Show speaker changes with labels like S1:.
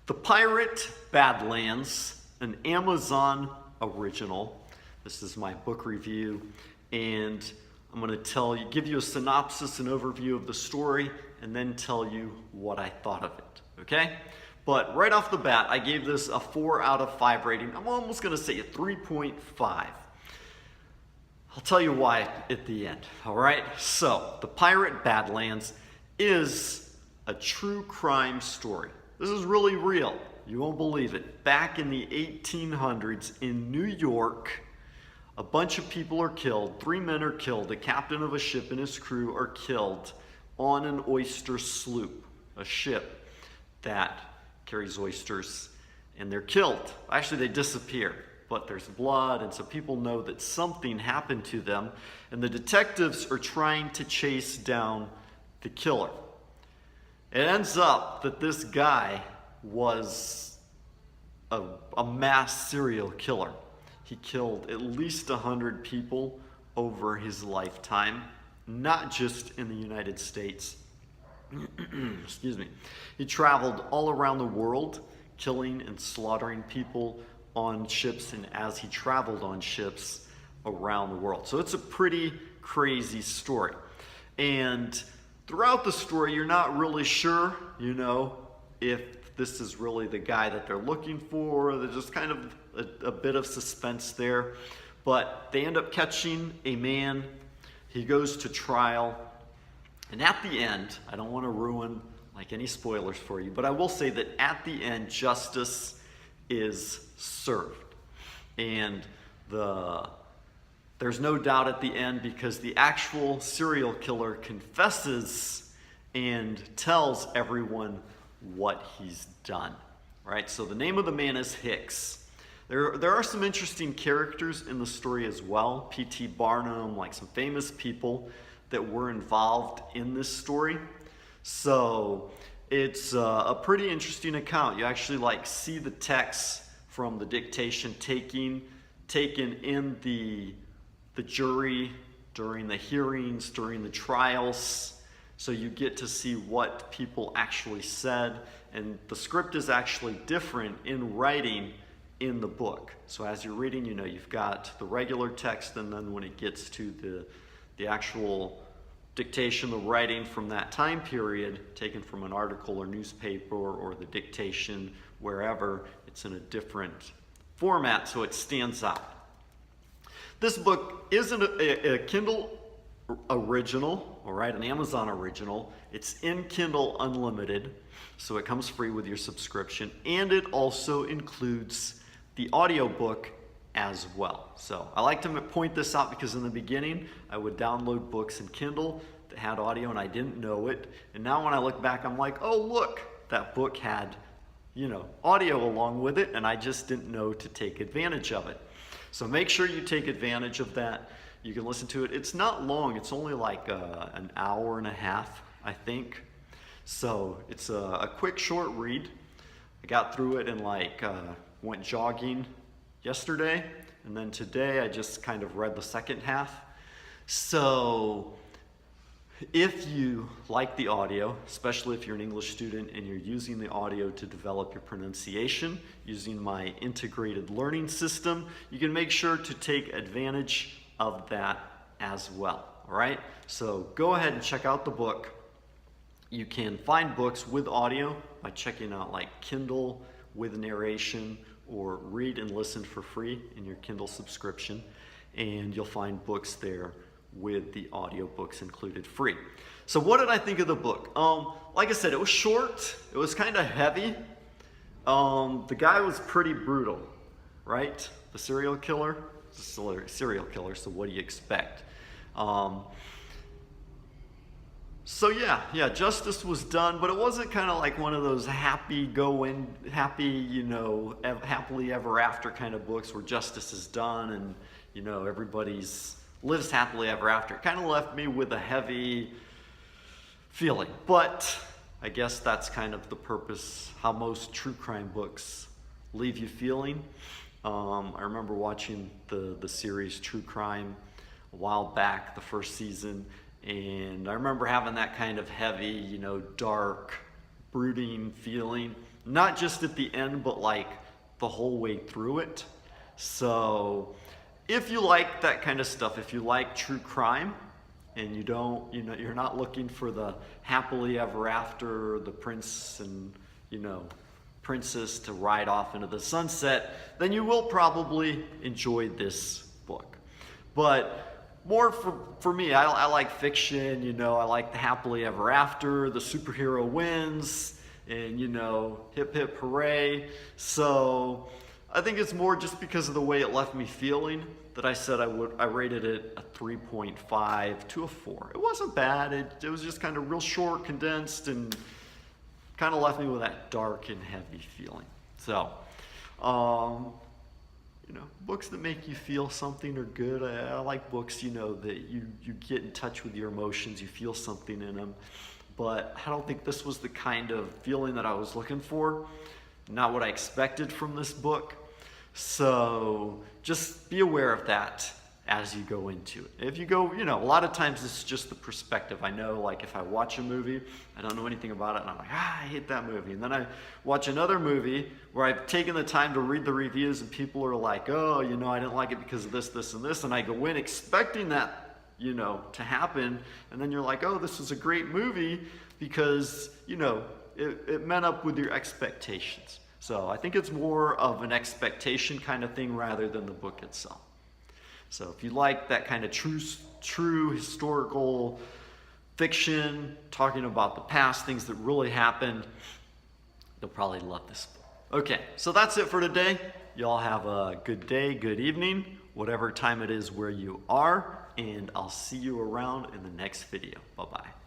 S1: The Pirate Badlands, an Amazon original. This is my book review, and I'm going to give you a synopsis and overview of the story, and then tell you what I thought of it, okay? But right off the bat, I gave this a 4 out of 5 rating. I'm almost going to say a 3.5. I'll tell you why at the end, all right? So, The Pirate Badlands is a true crime story. This is really real. You won't believe it. Back in the 1800s in New York, a bunch of people are killed. 3 men are killed. The captain of a ship and his crew are killed on an oyster sloop, a ship that carries oysters, and they're killed. Actually, they disappear, but there's blood, and so people know that something happened to them, and the detectives are trying to chase down the killer. It ends up that this guy was a mass serial killer. He killed at least 100 people over his lifetime, not just in the United States. Excuse me. He traveled all around the world, killing and slaughtering people on ships, and as he traveled on ships around the world. So it's a pretty crazy story. And throughout the story, you're not really sure, if this is really the guy that they're looking for. There's just kind of a bit of suspense there. But they end up catching a man. He goes to trial. And at the end, I don't want to ruin any spoilers for you, but I will say that at the end, justice is served. And there's no doubt at the end, because the actual serial killer confesses and tells everyone what he's done, right? So the name of the man is Hicks. There are some interesting characters in the story as well. P.T. Barnum, some famous people that were involved in this story. So it's a pretty interesting account. You actually see the text from the dictation taken in the jury during the hearings, during the trials. So you get to see what people actually said, and the script is actually different in writing in the book. So as you're reading, you've got the regular text, and then when it gets to the actual dictation, the writing from that time period, taken from an article or newspaper or the dictation, wherever, it's in a different format, so it stands out. This book isn't a Kindle original, all right, an Amazon original. It's in Kindle Unlimited, so it comes free with your subscription, and it also includes the audiobook as well. So I like to point this out because in the beginning, I would download books in Kindle that had audio and I didn't know it. And now when I look back, I'm like, oh, look, that book had, audio along with it, and I just didn't know to take advantage of it. So make sure you take advantage of that. You can listen to it. It's not long. It's only an hour and a half, I think. So it's a quick, short read. I got through it and went jogging yesterday, and then today I just kind of read the second half. So if you like the audio, especially if you're an English student and you're using the audio to develop your pronunciation using my integrated learning system, you can make sure to take advantage of that as well, all right? So go ahead and check out the book. You can find books with audio by checking out Kindle with narration, or read and listen for free in your Kindle subscription, and you'll find books there with the audiobooks included free. So what did I think of the book? Like I said, it was short, it was kind of heavy. The guy was pretty brutal, right? The serial killer, so what do you expect? So yeah, justice was done, but it wasn't kind of like one of those happily ever after kind of books where justice is done and everybody's lives happily ever after. It kind of left me with a heavy feeling, but I guess that's kind of the purpose, how most true crime books leave you feeling. I remember watching the series True Crime a while back, the first season, and I remember having that kind of heavy, dark, brooding feeling, not just at the end, but like the whole way through it. So if you like that kind of stuff, if you like true crime, and you don't, you're not looking for the happily ever after, the prince and, princess to ride off into the sunset, then you will probably enjoy this book. But more for me, I like fiction, I like the happily ever after, the superhero wins, and, hip hip hooray. So I think it's more just because of the way it left me feeling that I said I rated it a 3.5 to a 4. It wasn't bad. It was just kind of real short, condensed, and kind of left me with that dark and heavy feeling. So, books that make you feel something are good. I like books, that you get in touch with your emotions, you feel something in them. But I don't think this was the kind of feeling that I was looking for. Not what I expected from this book. So just be aware of that as you go into it. If you go, a lot of times it's just the perspective. I know, like, if I watch a movie, I don't know anything about it, and I'm like, I hate that movie. And then I watch another movie where I've taken the time to read the reviews, and people are like, oh, I didn't like it because of this, this, and this. And I go in expecting that, to happen. And then you're like, oh, this is a great movie because, it met up with your expectations. So I think it's more of an expectation kind of thing rather than the book itself. So if you like that kind of true historical fiction, talking about the past, things that really happened, you'll probably love this book. Okay, so that's it for today. Y'all have a good day, good evening, whatever time it is where you are, and I'll see you around in the next video. Bye-bye.